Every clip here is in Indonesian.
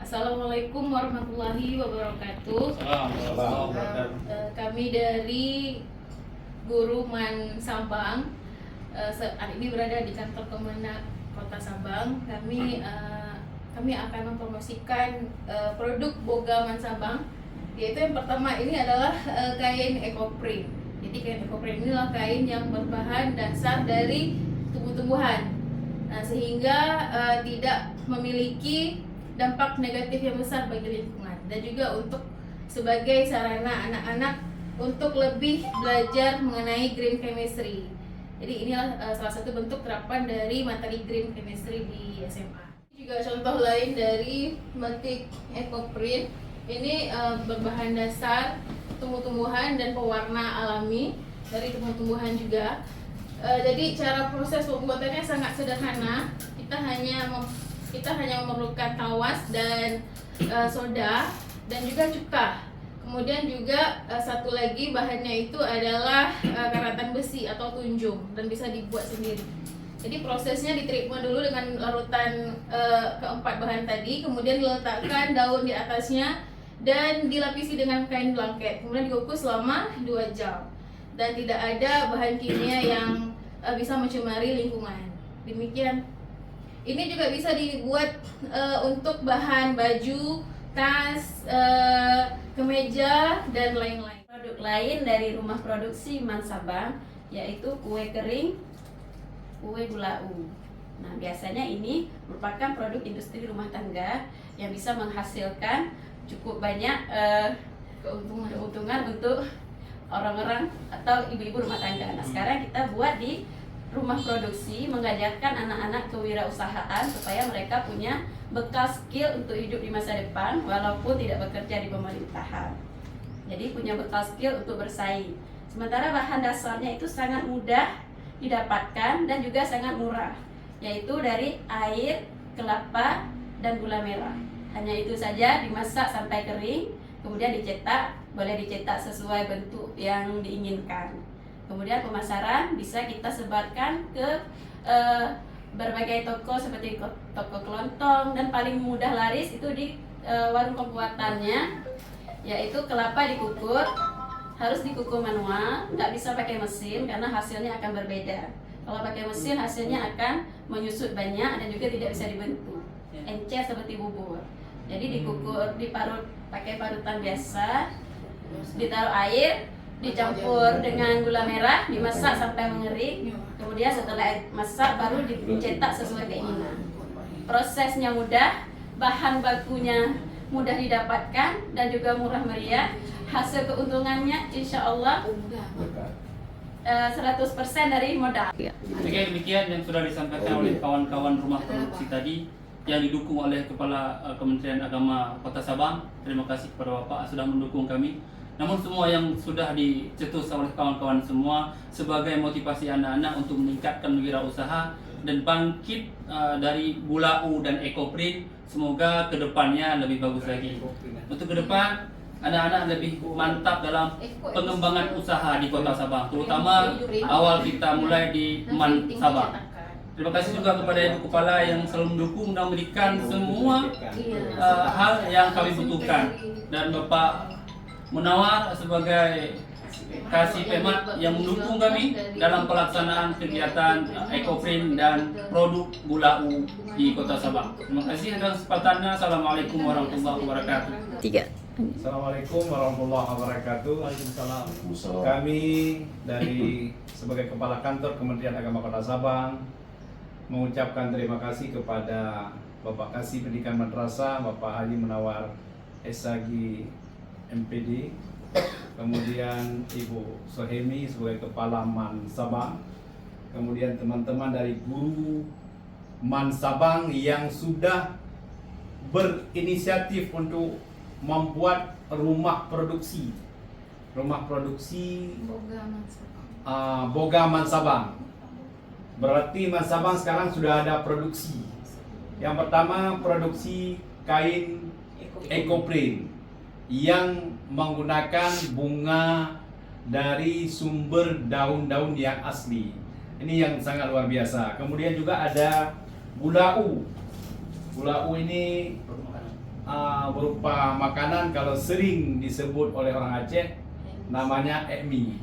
Assalamualaikum warahmatullahi wabarakatuh. Kami dari Guru Man Sabang. Hari ini berada di kantor Kemenak Kota Sabang. Kami akan mempromosikan produk Boga Man Sabang. Yaitu yang pertama ini adalah kain ekoprint. Jadi kain ekoprint inilah kain yang berbahan dasar dari tumbuh-tumbuhan, sehingga tidak memiliki dampak negatif yang besar bagi lingkungan, dan juga untuk sebagai sarana anak-anak untuk lebih belajar mengenai green chemistry. Jadi inilah salah satu bentuk terapan dari materi green chemistry di SMA. Juga contoh lain dari batik ekoprint, ini berbahan dasar tumbuh-tumbuhan dan pewarna alami dari tumbuh-tumbuhan juga. Jadi cara proses pembuatannya sangat sederhana. Kita hanya memerlukan tawas dan soda dan juga cuka. Kemudian juga satu lagi bahannya itu adalah karatan besi atau tunjung dan bisa dibuat sendiri. Jadi prosesnya diterima dulu dengan larutan keempat bahan tadi, kemudian diletakkan daun di atasnya dan dilapisi dengan kain blanket. Kemudian dikukus selama 2 jam. Dan tidak ada bahan kimia yang bisa mencemari lingkungan. Demikian. Ini juga bisa dibuat untuk bahan baju, tas, kemeja, dan lain-lain. Produk lain dari rumah produksi Man Sabang yaitu kue kering, kue bulau. Nah, biasanya ini merupakan produk industri rumah tangga yang bisa menghasilkan cukup banyak keuntungan untuk orang-orang atau ibu-ibu rumah tangga. Nah, sekarang kita buat di rumah produksi, mengajarkan anak-anak kewirausahaan supaya mereka punya bekal skill untuk hidup di masa depan walaupun tidak bekerja di pemerintahan. Jadi punya bekal skill untuk bersaing. Sementara bahan dasarnya itu sangat mudah didapatkan dan juga sangat murah, yaitu dari air, kelapa, dan gula merah. Hanya itu saja, dimasak sampai kering, kemudian dicetak, boleh dicetak sesuai bentuk yang diinginkan. Kemudian pemasaran bisa kita sebarkan ke berbagai toko seperti toko kelontong, dan paling mudah laris itu di warung pembuatannya, yaitu kelapa dikukur, harus dikukur manual, nggak bisa pakai mesin karena hasilnya akan berbeda. Kalau pakai mesin hasilnya akan menyusut banyak dan juga tidak bisa dibentuk, encer seperti bubur. Jadi dikukur, diparut pakai parutan biasa, ditaruh air, dicampur dengan gula merah, dimasak sampai mengering. Kemudian setelah masak baru dicetak sesuai keinginan. Prosesnya mudah, bahan bakunya mudah didapatkan dan juga murah meriah. Hasil keuntungannya insya Allah 100% dari modal. Demikian yang sudah disampaikan oleh kawan-kawan rumah produksi tadi yang didukung oleh Kepala Kementerian Agama Kota Sabang. Terima kasih kepada Bapak sudah mendukung kami. Namun semua yang sudah dicetus oleh kawan-kawan semua sebagai motivasi anak-anak untuk meningkatkan wirausaha dan bangkit dari bulau dan ekoprint. Semoga kedepannya lebih bagus lagi. Untuk ke depan anak-anak lebih mantap dalam pengembangan usaha di Kota Sabang, terutama awal kita mulai di Man Sabang. Terima kasih juga kepada Ibu Kepala yang selalu mendukung dan memberikan semua hal yang kami butuhkan, dan Bapak Munawar sebagai Kasih Pemat yang mendukung kami dalam pelaksanaan kegiatan ekoprint dan produk bulau di Kota Sabang. Terima kasih atas kesempatannya. Assalamualaikum warahmatullahi wabarakatuh. Assalamualaikum warahmatullahi wabarakatuh. Waalaikumsalam. Kami dari sebagai Kepala Kantor Kementerian Agama Kota Sabang mengucapkan terima kasih kepada Bapak Kasih Pendidikan Madrasah, Bapak Haji Munawar SAG MPD, kemudian Ibu Sohemi sebagai Kepala Man Sabang, kemudian teman-teman dari guru Man Sabang yang sudah berinisiatif untuk membuat rumah produksi Boga Man Sabang. Berarti Man Sabang sekarang sudah ada produksi. Yang pertama produksi kain ekoprint yang menggunakan bunga dari sumber daun-daun yang asli. Ini yang sangat luar biasa. Kemudian juga ada bulau. Bulau ini berupa makanan kalau sering disebut oleh orang Aceh namanya ekmi.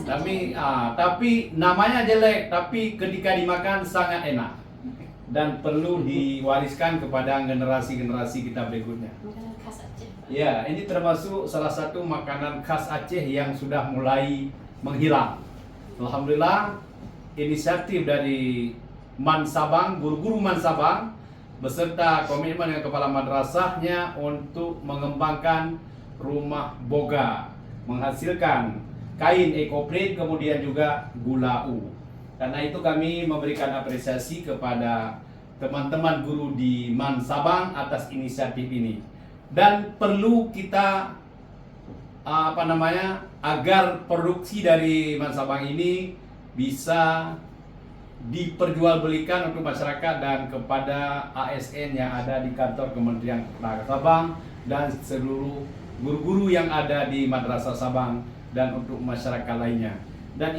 Tapi namanya jelek, tapi ketika dimakan sangat enak dan perlu diwariskan kepada generasi-generasi kita berikutnya. Makanan khas Aceh. Ya, ini termasuk salah satu makanan khas Aceh yang sudah mulai menghilang. Alhamdulillah, inisiatif dari Man Sabang, guru-guru Man Sabang beserta komitmen dengan kepala madrasahnya untuk mengembangkan rumah boga, menghasilkan kain ekoprint, kemudian juga gula u. Karena itu kami memberikan apresiasi kepada teman-teman guru di Man Sabang atas inisiatif ini. Dan perlu kita agar produksi dari Man Sabang ini bisa diperjualbelikan untuk masyarakat dan kepada ASN yang ada di kantor Kementerian Agama Sabang dan seluruh guru-guru yang ada di Madrasah Sabang dan untuk masyarakat lainnya. Dan